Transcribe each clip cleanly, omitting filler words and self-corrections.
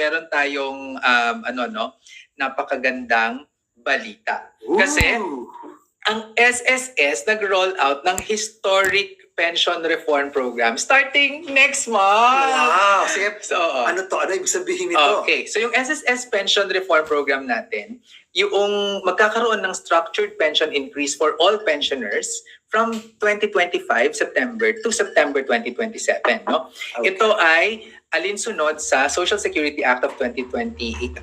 meron tayong napakagandang balita. Kasi ang SSS nag-roll out ng historic pension reform program starting next month. Wow! Sige, So, ano to? Ano ibig sabihin nito? okay, so yung SSS pension reform program natin, yung magkakaroon ng structured pension increase for all pensioners from 2025 September to September 2027, no? Okay. Ito ay alinsunod sa Social Security Act of 2018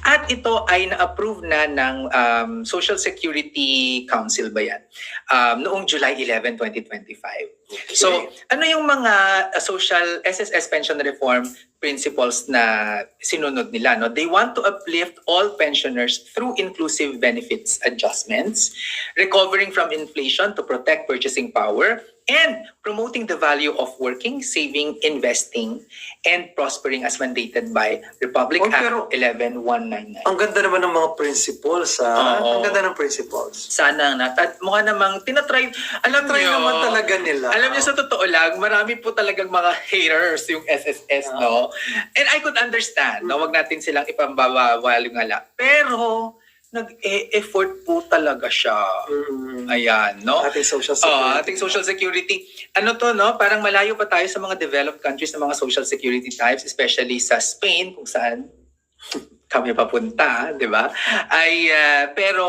at ito ay na-approve na ng Social Security Council ba yan? Noong July 11, 2025. Okay. So, ano yung mga social SSS pension reform principles na sinunod nila? No? They want to uplift all pensioners through inclusive benefits adjustments, recovering from inflation to protect purchasing power, and promoting the value of working, saving, investing, and prospering as mandated by Republic Oh, Act pero 11199. Ang ganda naman ng mga principles, ha? Oo. Ang ganda ng principles. Sana na. At mukha namang tinatry. Alam Try niyo, naman talaga nila. Alam niyo, sa totoo lang, marami po talagang mga haters yung SSS, no? And I could understand, no? Wag natin silang ipambabawalingala. Pero, nag-e-effort po talaga siya. Ayan, no? Ating social security. Ating social security. Ano to, no? Parang malayo pa tayo sa mga developed countries na mga social security types, especially sa Spain, kung saan kami papunta, di ba? Pero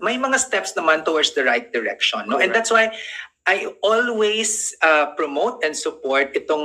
may mga steps naman towards the right direction, no? And that's why I always promote and support itong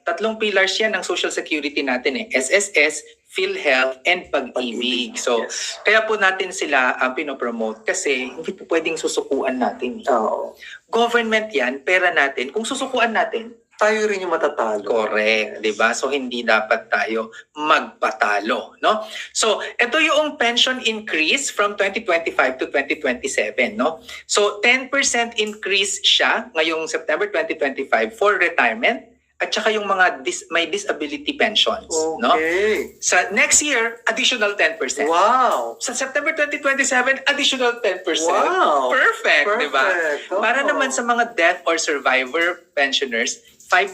tatlong pillars yan ng social security natin eh. SSS, PhilHealth, and Pag-ibig. So, Yes. kaya po natin sila pinopromote kasi hindi po pwedeng susukuan natin. Oo. Government yan, pera natin. Kung susukuan natin, Tayo rin yung matatalo. correct, 'di ba? So hindi dapat tayo magpatalo, no? So, ito yung pension increase from 2025 to 2027, no? So, 10% increase siya ngayong September 2025 for retirement at saka yung mga may disability pensions, no? Okay. Sa next year, additional 10%. Wow! Sa September 2027, additional 10%. Wow! Perfect, 'di ba? Perfect. Oo. Para naman sa mga death or survivor pensioners, 5%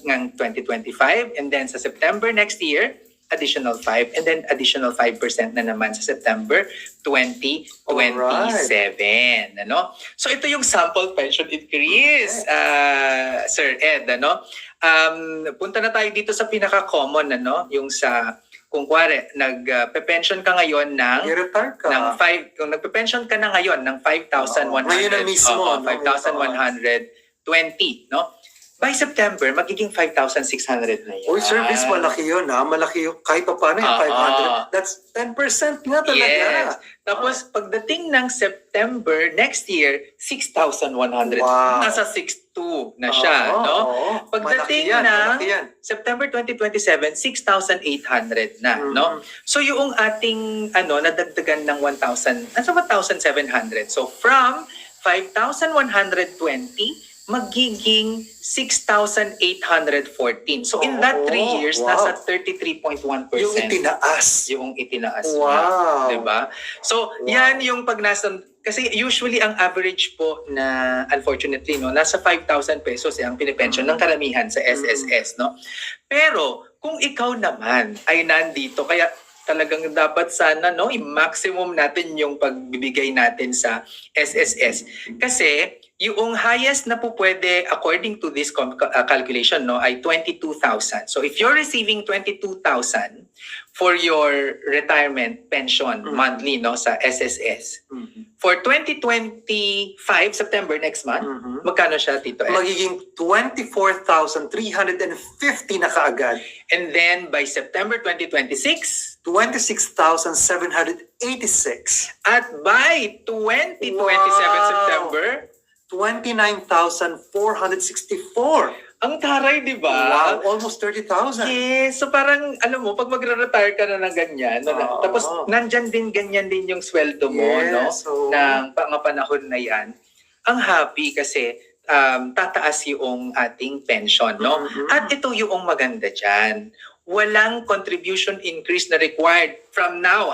ng 2025, and then sa September next year, additional 5, and then additional 5% na naman sa September 2027. Ano? So ito yung sample pension increase, Sir Ed. Ano? Punta na tayo dito sa pinaka-common, yung sa kung kuwari, nagpe-pension ka ngayon ng I-retire ka. kung nagpe-pension ka na ngayon ng 5,100. Ngayon na mismo, Oo, no? 5,120, no? By September, magiging 5,600 na yan. Uy, service, malaki yun, ha? Malaki yun. Kahit pa paano yung 500. That's 10% nga talaga. Yes. Tapos, pagdating ng September next year, 6,100. Wow. Nasa 6,200 na siya, Oo, no? oo. Pagdating Malaki yan, ng malaki yan. September 2027, 6,800 na, no? So, yung ating, nadagdagan ng 1,700. So, from 5,120, magiging 6,814. So in that 3 years, wow. nasa 33.1%. Yung itinaas. Yung itinaas Wow. niya. Diba? So yan yung pag nasa, kasi usually ang average po na unfortunately, no, nasa 5,000 pesos ang pinipension ng karamihan sa SSS. No? Pero kung ikaw naman ay nandito, kaya talagang dapat sana i-maximum natin yung pagbibigay natin sa SSS. Kasi yung highest na po pwede according to this calculation ay 22,000. So if you're receiving 22,000 for your retirement pension monthly sa SSS, for 2025 September next month, magkano siya, Tito Ed? Magiging 24,350 na kaagad. And then by September 2026, 26,786. at by 2027 September, 29,464. ang taray, di ba? Wow, almost 30,000. Yes, so parang, alam mo, pag magre-retire ka na ng ganyan, tapos nandyan din ganyan din yung sweldo mo, Yes, so ng mga panahon na yan, ang happy kasi tataas yung ating pension, no? At ito yung maganda dyan. Walang contribution increase na required from now,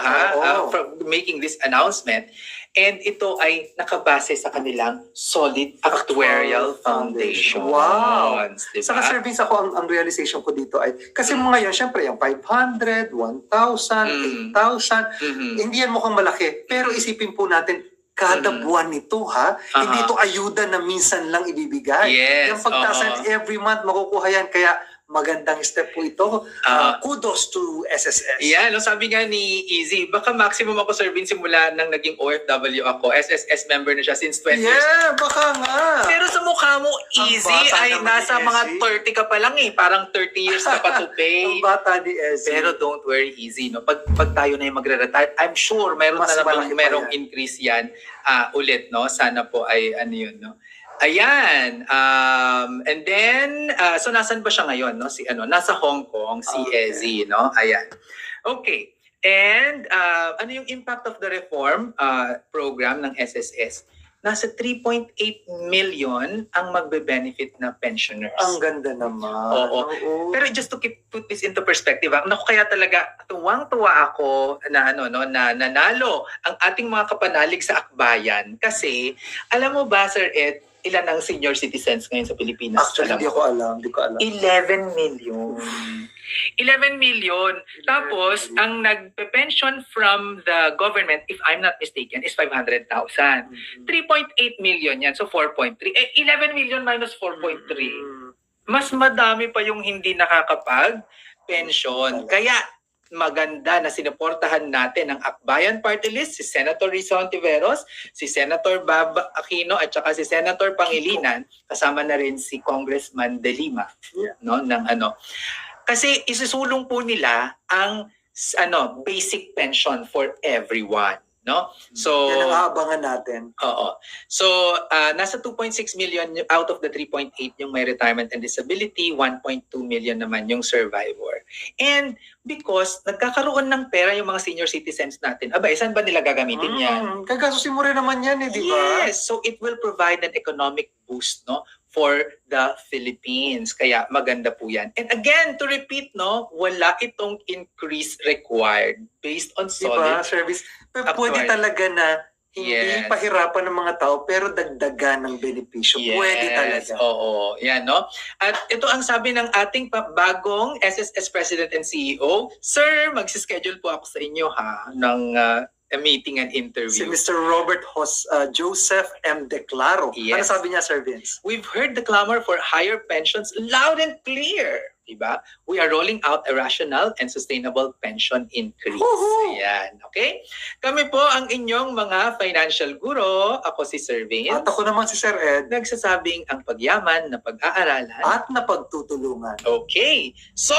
from making this announcement. And ito ay nakabase sa kanilang solid actuarial foundation. Wow! Diba? Saka Sir Vince, ako ang realization ko dito ay, kasi ngayon, syempre, yung 500, 1,000, 8,000, hindi yan mukhang malaki. Pero isipin po natin, kada buwan nito ha, hindi ito ayuda na minsan lang ibibigay. Yes, Yung pagtasan every month makukuha yan, kaya magandang step po ito. Kudos to SSS. Yeah, no, sabi nga ni Easy, baka maximum ako, Sir Vince, simula nang naging OFW ako. SSS member na siya since 20 years. Yeah, baka nga. Pero sa mukha mo, Ang Easy, bata ay naman nasa ni mga Easy. 30 ka pa lang eh. Parang 30 years ka pa to pay. Ang bata ni Ezzy. Pero don't worry, Easy. No? Pag tayo na yung magre-retire, I'm sure mayroon Mas na namang malaki pa merong yan. increase yan ulit. No? Sana po ay ano yun. No? Ayan. And then, so nasan ba siya ngayon? No? Nasa Hong Kong, si Okay. Ezzy. No? Ayan. Okay. And ano yung impact of the reform program ng SSS? Nasa 3.8 million ang magbe-benefit na pensioners. Ang ganda naman. Oo. Pero just to put this into perspective, kaya talaga tuwang-tuwa ako na na nanalo ang ating mga kapanalig sa akbayan kasi alam mo ba, Sir Ed, ilan ang senior citizens ngayon sa Pilipinas? Actually, Alam hindi mo? ko alam. Hindi ko alam. 11 million. 11 million. Tapos, ang nagpe-pension from the government, if I'm not mistaken, is 500,000. 3.8 million yan. So, 4.3. 11 million minus 4.3. Mas madami pa yung hindi nakakapag-pension. Kaya, maganda na sinuportahan natin ang Akbayan Party List, si Senator Risa Hontiveros, si Senator Bab Aquino at saka si Senator Pangilinan, kasama na rin si Congressman De Lima, no, ng kasi isusulong po nila ang basic pension for everyone, no? So Yan ang aabangan natin. oo. So, nasa 2.6 million out of the 3.8 yung may retirement and disability, 1.2 million naman yung survivor. And because nagkakaroon ng pera yung mga senior citizens natin, saan ba nila gagamitin yan? Kagasusin mo rin naman yan di ba? Yes, so it will provide an economic boost, no, for the Philippines. Kaya maganda po yan. And again, to repeat, no, wala itong increase required based on Di solid ba, service? Pero Actual. pwede talaga na hindi Yes. pahirapan ng mga tao pero dagdagan ng benepisyo. Pwede talaga. Oo. Yan, no? At ito ang sabi ng ating bagong SSS President and CEO. Sir, magsischedule po ako sa inyo ng a meeting and Si interview. Mr. Robert Joseph M. Declaro. Yes. Ano sabi niya, Sir Vince? We've heard the clamor for higher pensions loud and clear. Diba? We are rolling out a rational and sustainable pension increase. Woohoo! Ayan, okay? Kami po ang inyong mga financial guro. Ako si Sir Vince. At ako naman si Sir Ed. Nagsasabing ang pagyaman na pag-aaralan. At napagtutulungan. Okay. So,